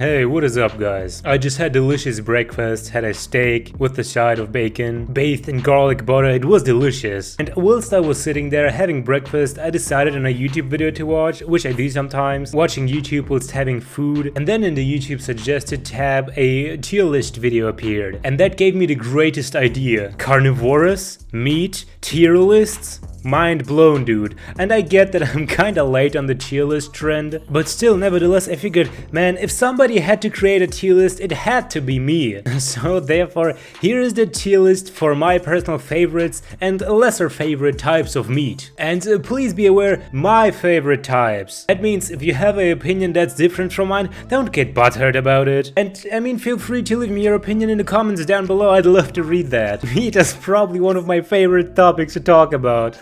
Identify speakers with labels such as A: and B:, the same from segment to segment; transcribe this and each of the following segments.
A: Hey, what is up guys? I just had delicious breakfast, had a steak with a side of bacon, bathed in garlic butter. It was delicious. And whilst I was sitting there having breakfast, I decided on a YouTube video to watch, which I do sometimes, watching YouTube whilst having food, and then in the YouTube suggested tab a tier list video appeared. And that gave me the greatest idea. Carnivorous? Meat? Tier lists? Mind blown, dude. And I get that I'm kinda late on the tier list trend, but still, nevertheless, I figured, man, if somebody had to create a tier list, it had to be me. So therefore, here is the tier list for my personal favorites and lesser favorite types of meat. And please be aware, my favorite types. That means if you have an opinion that's different from mine, don't get butthurt about it. And I mean, feel free to leave me your opinion in the comments down below, I'd love to read that. Meat is probably one of my favorite topics to talk about.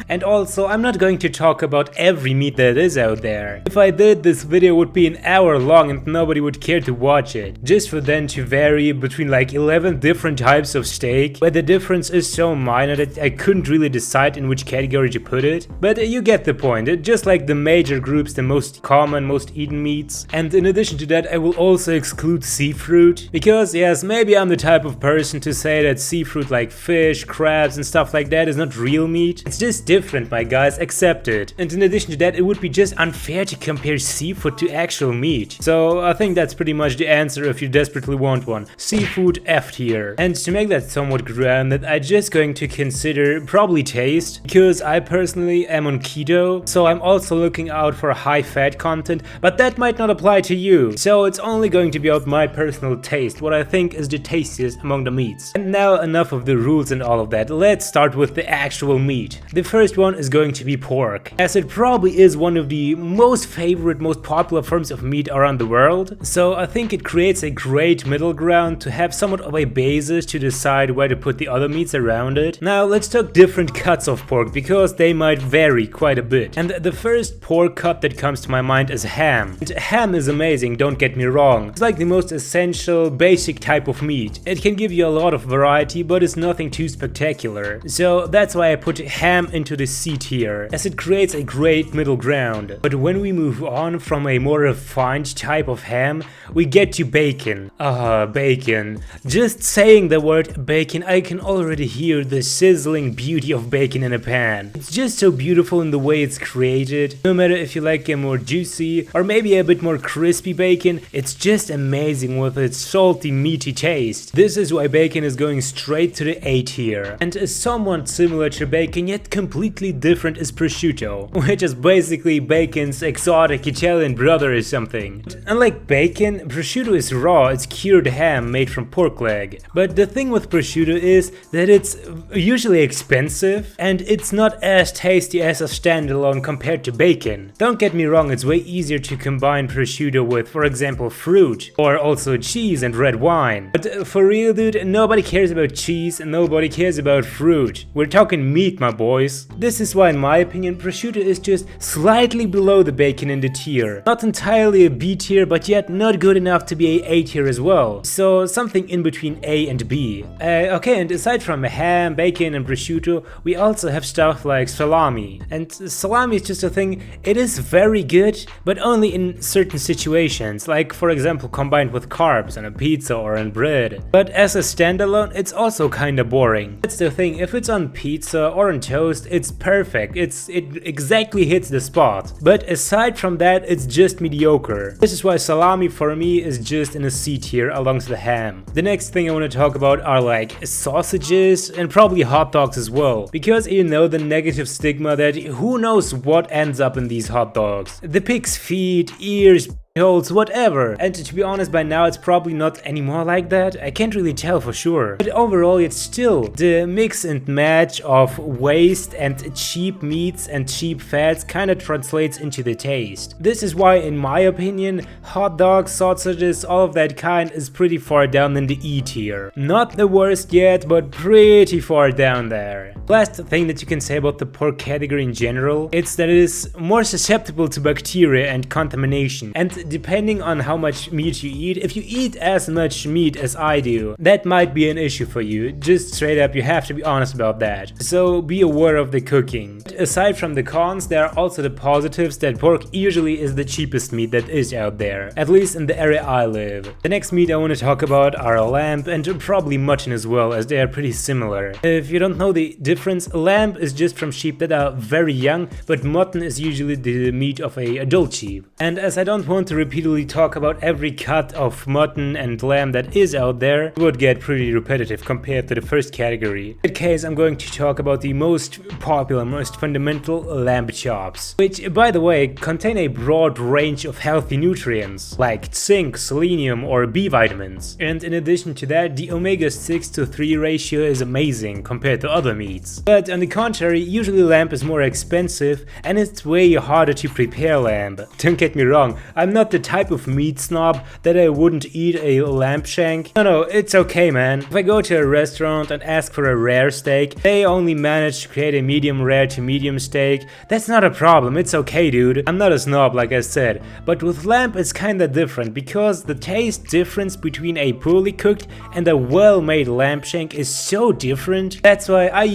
A: And also, I'm not going to talk about every meat that is out there. If I did, this video would be an hour long and nobody would care to watch it. Just for them to vary between like 11 different types of steak, where the difference is so minor that I couldn't really decide in which category to put it. But you get the point, just like the major groups, the most common, most eaten meats. And in addition to that, I will also exclude seafood. Because yes, maybe I'm the type of person to say that seafood like fish, crabs and stuff like that is not real meat. It's just different, my guys, accept it. And in addition to that, it would be just unfair to compare seafood to actual meat. So I think that's pretty much the answer if you desperately want one. Seafood F tier. And to make that somewhat grounded, I'm just going to consider probably taste, because I personally am on keto, so I'm also looking out for high fat content, but that might not apply to you. So it's only going to be about my personal taste, what I think is the tastiest among the meats. And now enough of the rules and all of that, let's start with the actual meat. The first one is going to be pork, as it probably is one of the most favorite, most popular forms of meat around the world. So I think it creates a great middle ground to have somewhat of a basis to decide where to put the other meats around it. Now let's talk different cuts of pork, because they might vary quite a bit. And the first pork cut that comes to my mind is ham. And ham is amazing, don't get me wrong. It's like the most essential, basic type of meat. It can give you a lot of variety, but it's nothing too spectacular. So that's why I put ham into the C tier, as it creates a great middle ground. But when we move on from a more refined type of ham, we get to bacon. Bacon. Just saying the word bacon, I can already hear the sizzling beauty of bacon in a pan. It's just so beautiful in the way it's created. No matter if you like a more juicy or maybe a bit more crispy bacon, it's just amazing with its salty, meaty taste. This is why bacon is going straight to the A tier. And is somewhat similar to bacon, yet completely different, is prosciutto, which is basically bacon's exotic Italian brother or something. But unlike bacon, prosciutto is raw, it's cured ham made from pork leg. But the thing with prosciutto is that it's usually expensive and it's not as tasty as a standalone compared to bacon. Don't get me wrong, it's way easier to combine prosciutto with, for example, fruit or also cheese and red wine. But for real, dude, nobody cares about cheese and nobody cares about fruit. We're talking meat, my boys. This is why, in my opinion, prosciutto is just slightly below the bacon in the tier. Not entirely a B tier, but yet not good enough to be a tier as well. So something in between A and B. Okay, and aside from ham, bacon and prosciutto, we also have stuff like salami. And salami is just a thing, it is very good, but only in certain situations, like for example combined with carbs on a pizza or on bread. But as a standalone, it's also kinda boring. That's the thing, if it's on pizza or on toast, it's perfect, it exactly hits the spot. But aside from that, it's just mediocre. This is why salami for me is just in a C tier alongside the ham. The next thing I want to talk about are like sausages and probably hot dogs as well. Because you know the negative stigma that who knows what ends up in these hot dogs. The pig's feet, ears, holes, whatever. And to be honest, by now it's probably not anymore like that. I can't really tell for sure. But overall, it's still the mix and match of waste and cheap meats and cheap fats kind of translates into the taste. This is why, in my opinion, hot dogs, sausages, all of that kind is pretty far down in the E tier. Not the worst yet, but pretty far down there. Last thing that you can say about the pork category in general, it's that it is more susceptible to bacteria and contamination. And and depending on how much meat you eat, if you eat as much meat as I do, that might be an issue for you. Just straight up, you have to be honest about that. So be aware of the cooking. Aside from the cons, there are also the positives that pork usually is the cheapest meat that is out there, at least in the area I live. The next meat I want to talk about are lamb and probably mutton as well, as they are pretty similar. If you don't know the difference, lamb is just from sheep that are very young, but mutton is usually the meat of an adult sheep. And as I don't want to repeatedly talk about every cut of mutton and lamb that is out there, it would get pretty repetitive compared to the first category. In that case, I'm going to talk about the most popular, most fundamental lamb chops, which, by the way, contain a broad range of healthy nutrients like zinc, selenium, or B vitamins. And in addition to that, the omega-6 to 3 ratio is amazing compared to other meats. But on the contrary, usually lamb is more expensive and it's way harder to prepare lamb. Don't get me wrong, I'm not the type of meat snob that I wouldn't eat a lamb shank. No, it's okay, man. If I go to a restaurant and ask for a rare steak, they only manage to create a medium rare to medium steak. That's not a problem, it's okay, dude. I'm not a snob, like I said. But with lamb it's kinda different, because the taste difference between a poorly cooked and a well-made lamb shank is so different. That's why I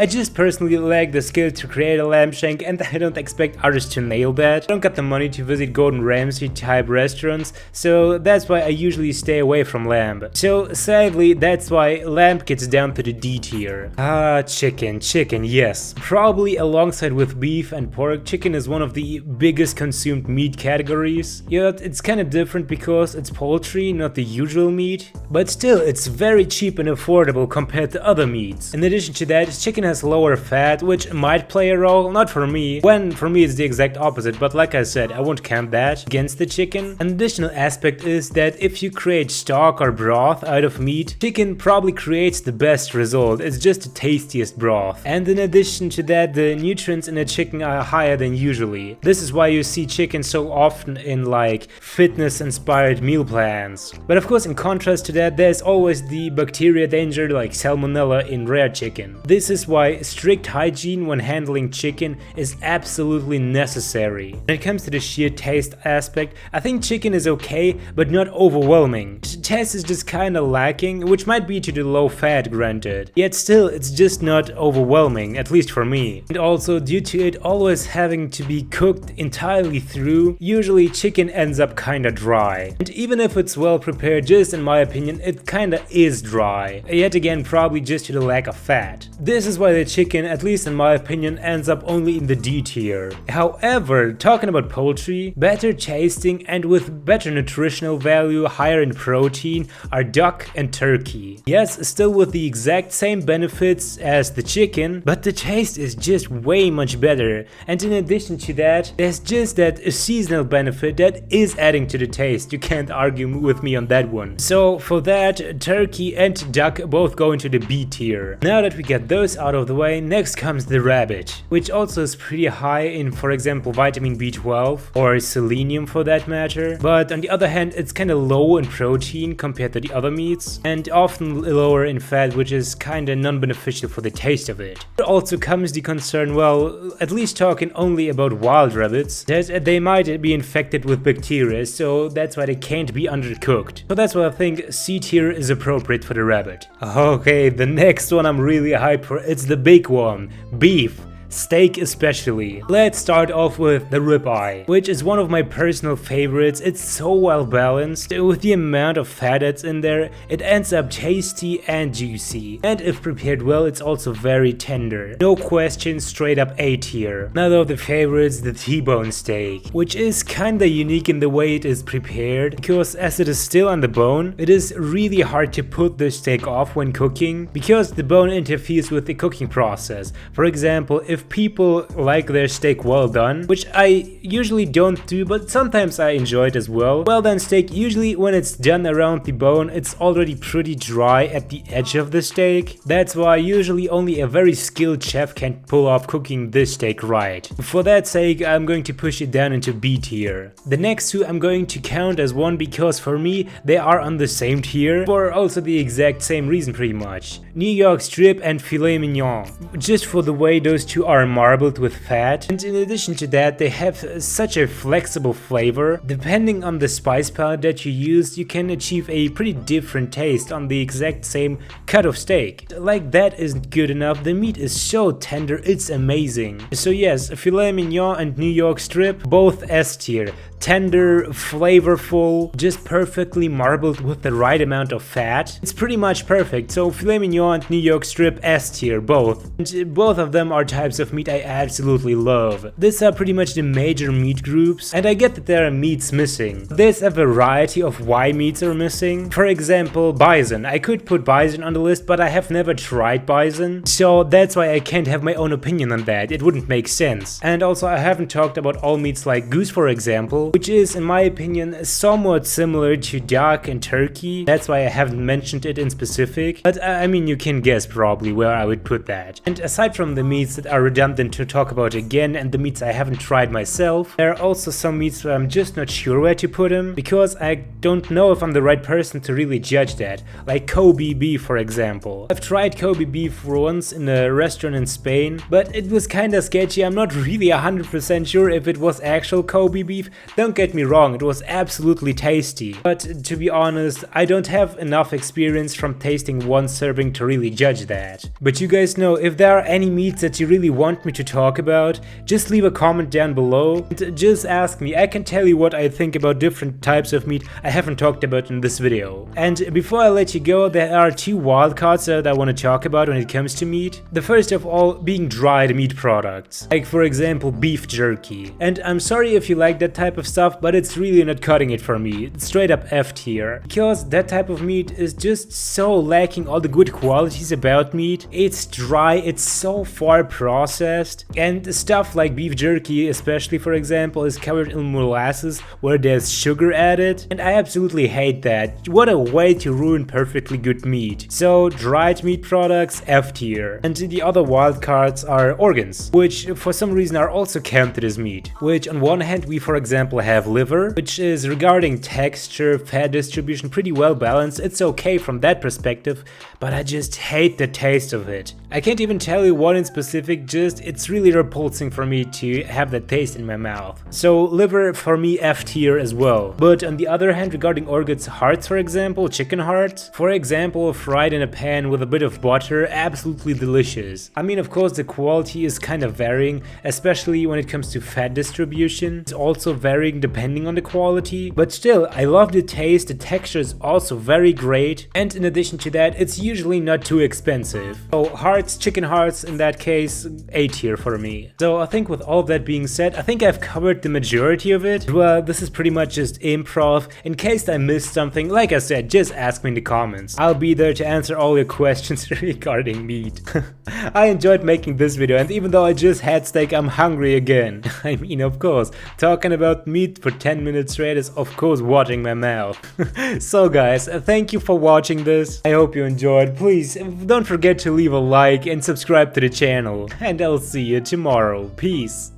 A: just personally lack the skill to create a lamb shank, and I don't expect others to nail that. I don't got the money to visit Gordon Ramsay type restaurants, so that's why I usually stay away from lamb. So sadly, that's why lamb gets down to the D tier. Chicken, yes. Probably alongside with beef and pork, chicken is one of the biggest consumed meat categories. Yet it's kinda different because it's poultry, not the usual meat. But still, it's very cheap and affordable compared to other meats. In addition to that, chicken has lower fat, which might play a role, not for me. When for me it's the exact opposite, but like I said, I won't count that against the chicken. An additional aspect is that if you create stock or broth out of meat, chicken probably creates the best result. It's just the tastiest broth. And in addition to that, the nutrients in a chicken are higher than usually. This is why you see chicken so often in like fitness inspired meal plans. But of course, in contrast to that, there's always the bacteria danger like salmonella in rare chicken. This is why strict hygiene when handling chicken is absolutely necessary. When it comes to the sheer taste aspect, I think chicken is okay, but not overwhelming. The taste is just kinda lacking, which might be to the low fat, granted. Yet still, it's just not overwhelming, at least for me. And also, due to it always having to be cooked entirely through, usually chicken ends up kinda dry. And even if it's well prepared, just in my opinion, it kinda is dry. Yet again, probably just to the lack of fat. This is why the chicken, at least in my opinion, ends up only in the D tier. However, talking about poultry, better tasting and with better nutritional value, higher in protein, are duck and turkey. Yes, still with the exact same benefits as the chicken, but the taste is just way much better. And in addition to that, there's just that seasonal benefit that is adding to the taste. You can't argue with me on that one. So for that, turkey and duck both go into the B tier. Now that we get those out of the way, next comes the rabbit, which also is pretty high in, for example, vitamin B12 or selenium for that matter. But on the other hand, it's kinda low in protein compared to the other meats, and often lower in fat, which is kinda non-beneficial for the taste of it. There also comes the concern, well, at least talking only about wild rabbits, that they might be infected with bacteria, so that's why they can't be undercooked. So that's why I think C tier is appropriate for the rabbit. Okay, the next one I'm really hyped for, it's the big one, beef. Steak especially. Let's start off with the ribeye, which is one of my personal favorites. It's so well balanced. With the amount of fat that's in there, it ends up tasty and juicy. And if prepared well, it's also very tender. No question, straight up A tier. Another of the favorites, the T-bone steak, which is kinda unique in the way it is prepared, because as it is still on the bone, it is really hard to put the steak off when cooking, because the bone interferes with the cooking process. For example, if people like their steak well done, which I usually don't do, but sometimes I enjoy it as well. Well done steak, usually when it's done around the bone, it's already pretty dry at the edge of the steak. That's why usually only a very skilled chef can pull off cooking this steak right. For that sake, I'm going to push it down into B tier. The next two I'm going to count as one because for me, they are on the same tier, for also the exact same reason pretty much. New York strip and filet mignon. Just for the way those two are marbled with fat, and in addition to that they have such a flexible flavor. Depending on the spice palette that you use, you can achieve a pretty different taste on the exact same cut of steak. Like, that isn't good enough, the meat is so tender, it's amazing. So yes, filet mignon and New York strip, both S tier. Tender, flavorful, just perfectly marbled with the right amount of fat. It's pretty much perfect. So filet mignon and New York strip, S tier, both. And both of them are types of meat I absolutely love. These are pretty much the major meat groups, and I get that there are meats missing. There's a variety of why meats are missing. For example, bison. I could put bison on the list, but I have never tried bison, so that's why I can't have my own opinion on that. It wouldn't make sense. And also, I haven't talked about all meats like goose, for example, which is, in my opinion, somewhat similar to duck and turkey. That's why I haven't mentioned it in specific, but I mean, you can guess probably where I would put that. And aside from the meats that are redundant to talk about again and the meats I haven't tried myself, there are also some meats where I'm just not sure where to put them, because I don't know if I'm the right person to really judge that, like Kobe beef, for example. I've tried Kobe beef once in a restaurant in Spain, but it was kinda sketchy. I'm not really 100% sure if it was actual Kobe beef. Don't get me wrong, it was absolutely tasty, but to be honest, I don't have enough experience from tasting one serving to really judge that. But you guys know, if there are any meats that you really want me to talk about, just leave a comment down below and just ask me. I can tell you what I think about different types of meat I haven't talked about in this video. And before I let you go, there are two wildcards that I want to talk about when it comes to meat. The first of all being dried meat products, like for example beef jerky. And I'm sorry if you like that type of stuff, but it's really not cutting it for me. It's straight up F tier, because that type of meat is just so lacking all the good qualities about meat. It's dry, it's so far processed, and stuff like beef jerky, especially for example, is covered in molasses where there's sugar added, and I absolutely hate that. What a way to ruin perfectly good meat. So dried meat products, F tier. And the other wild cards are organs, which for some reason are also counted as meat, which on one hand we for example have liver, which is regarding texture, fat distribution pretty well balanced. It's okay from that perspective, but I just hate the taste of it. I can't even tell you what in specific, just it's really repulsing for me to have that taste in my mouth. So liver for me F tier as well. But on the other hand, regarding organs, hearts for example, chicken hearts, for example, fried in a pan with a bit of butter, absolutely delicious. I mean, of course the quality is kind of varying, especially when it comes to fat distribution. It's also varying depending on the quality, but still I love the taste. The texture is also very great, and in addition to that, it's usually not too expensive. So hearts, chicken hearts in that case, A tier for me. So I think with all of that being said, I think I've covered the majority of it. Well, this is pretty much just improv. In case I missed something, like I said, just ask me in the comments. I'll be there to answer all your questions regarding meat. I enjoyed making this video, and even though I just had steak, I'm hungry again. I mean, of course, talking about meat for 10 minutes straight is of course watering my mouth. So guys, thank you for watching this. I hope you enjoyed. Please don't forget to leave a like and subscribe to the channel, and I'll see you tomorrow. Peace.